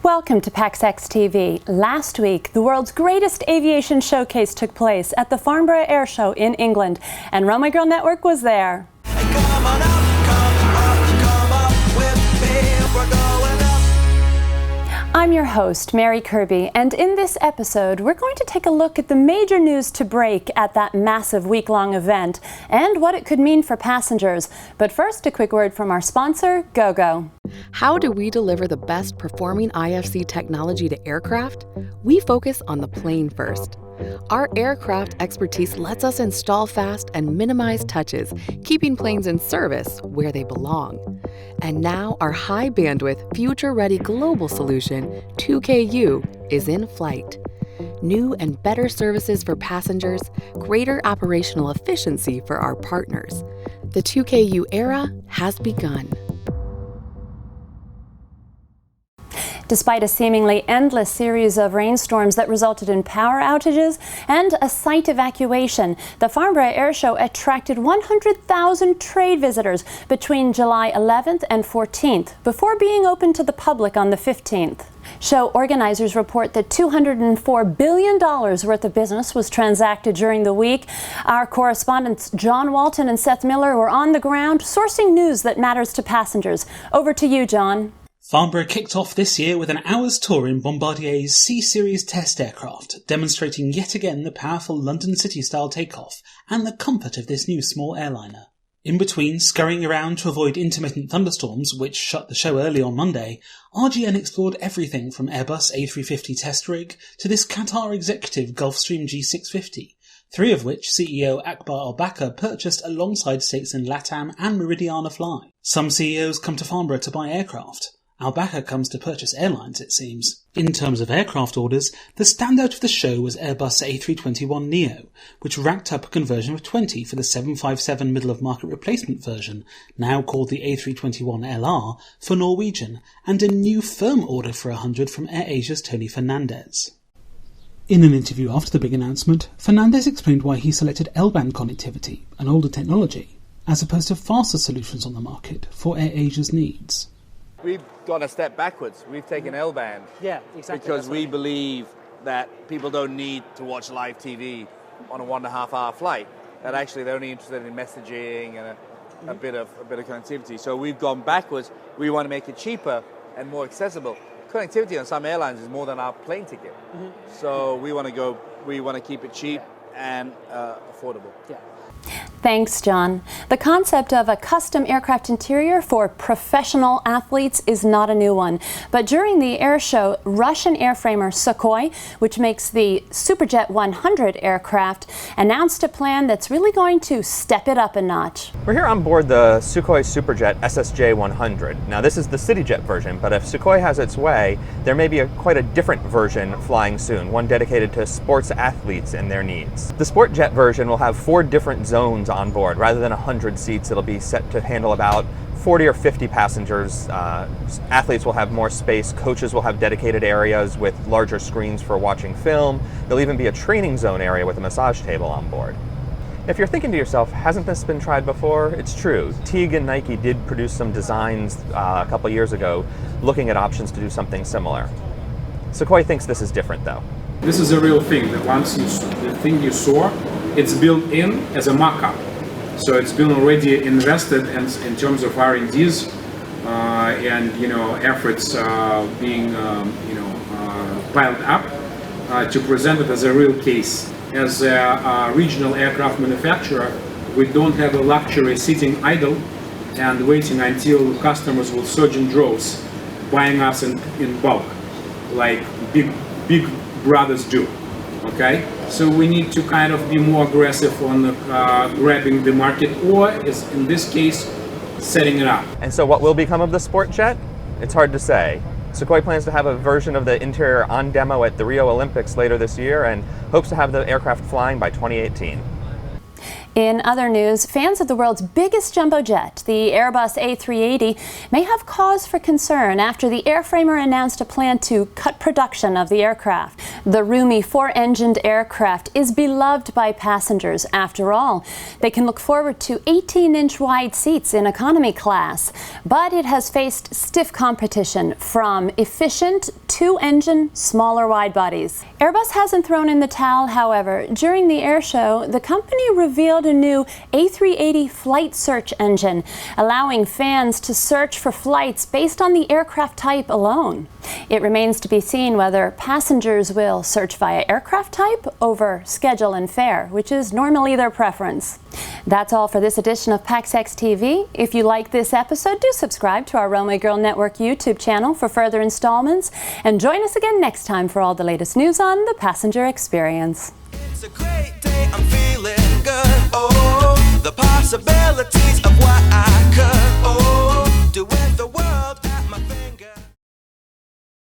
Welcome to PAXX TV. Last week, the world's greatest aviation showcase took place at the Farnborough Airshow in England, and Runway Girl Network was there. I'm your host, Mary Kirby, and in this episode, we're going to take a look at the major news to break at that massive week-long event and what it could mean for passengers. But first, a quick word from our sponsor, GoGo. How do we deliver the best performing IFC technology to aircraft? We focus on the plane first. Our aircraft expertise lets us install fast and minimize touches, keeping planes in service where they belong. And now our high bandwidth, future-ready global solution, 2KU, is in flight. New and better services for passengers, greater operational efficiency for our partners. The 2KU era has begun. Despite a seemingly endless series of rainstorms that resulted in power outages and a site evacuation, the Farnborough Airshow attracted 100,000 trade visitors between July 11th and 14th, before being open to the public on the 15th. Show organizers report that $204 billion worth of business was transacted during the week. Our correspondents John Walton and Seth Miller were on the ground sourcing news that matters to passengers. Over to you, John. Farnborough kicked off this year with an hour's tour in Bombardier's C-Series test aircraft, demonstrating yet again the powerful London City-style takeoff and the comfort of this new small airliner. In between scurrying around to avoid intermittent thunderstorms, which shut the show early on Monday, RGN explored everything from Airbus A380 test rig to this Qatar executive Gulfstream G650, three of which CEO Akbar Al-Bakr purchased alongside stakes in LATAM and Meridiana Fly. Some CEOs come to Farnborough to buy aircraft. Al-Bakr comes to purchase airlines, it seems. In terms of aircraft orders, the standout of the show was Airbus A321neo, which racked up a conversion of 20 for the 757 middle-of-market replacement version, now called the A321LR, for Norwegian, and a new firm order for 100 from AirAsia's Tony Fernandez. In an interview after the big announcement, Fernandez explained why he selected L-band connectivity, an older technology, as opposed to faster solutions on the market for AirAsia's needs. We've gone a step backwards. We've taken L-band. Yeah, exactly. Because we believe that people don't need to watch live TV on a 1.5 hour flight. That actually they're only interested in messaging and a bit of connectivity. So we've gone backwards. We want to make it cheaper and more accessible. Connectivity on some airlines is more than our plane ticket. Mm-hmm. So we want to keep it cheap and affordable. Yeah. Thanks, John. The concept of a custom aircraft interior for professional athletes is not a new one. But during the air show, Russian Airframer Sukhoi, which makes the Superjet 100 aircraft, announced a plan that's really going to step it up a notch. We're here on board the Sukhoi Sportjet SSJ 100. Now, this is the CityJet version, but if Sukhoi has its way, there may be quite a different version flying soon, one dedicated to sports athletes and their needs. The Sportjet version will have 4 different zones on board. Rather than 100 seats, it'll be set to handle about 40 or 50 passengers. Athletes will have more space. Coaches will have dedicated areas with larger screens for watching film. There'll even be a training zone area with a massage table on board. If you're thinking to yourself, hasn't this been tried before? It's true. Teague and Nike did produce some designs a couple years ago looking at options to do something similar. Sukhoi thinks this is different, though. This is a real thing. The thing you saw, it's built in as a mock-up. So it's been already invested in terms of R&Ds and efforts being piled up to present it as a real case. As a regional aircraft manufacturer, we don't have a luxury sitting idle and waiting until customers will surge in droves, buying us in bulk, like big brothers do. Okay, so we need to kind of be more aggressive on grabbing the market, or in this case, setting it up. And so what will become of the Sportjet? It's hard to say. Sukhoi plans to have a version of the interior on demo at the Rio Olympics later this year and hopes to have the aircraft flying by 2018. In other news, fans of the world's biggest jumbo jet, the Airbus A380, may have cause for concern after the airframer announced a plan to cut production of the aircraft. The roomy 4-engined aircraft is beloved by passengers. After all, they can look forward to 18-inch wide seats in economy class. But it has faced stiff competition from efficient two-engine, smaller wide-bodies. Airbus hasn't thrown in the towel, however. During the airshow, the company revealed a new A380 flight search engine, allowing fans to search for flights based on the aircraft type alone. It remains to be seen whether passengers will search via aircraft type over schedule and fare, which is normally their preference. That's all for this edition of PAXX TV. If you like this episode, do subscribe to our Runway Girl Network YouTube channel for further installments, and join us again next time for all the latest news on the passenger experience. It's a great day, I'm feeling good. Oh, the possibilities of what I could. Oh.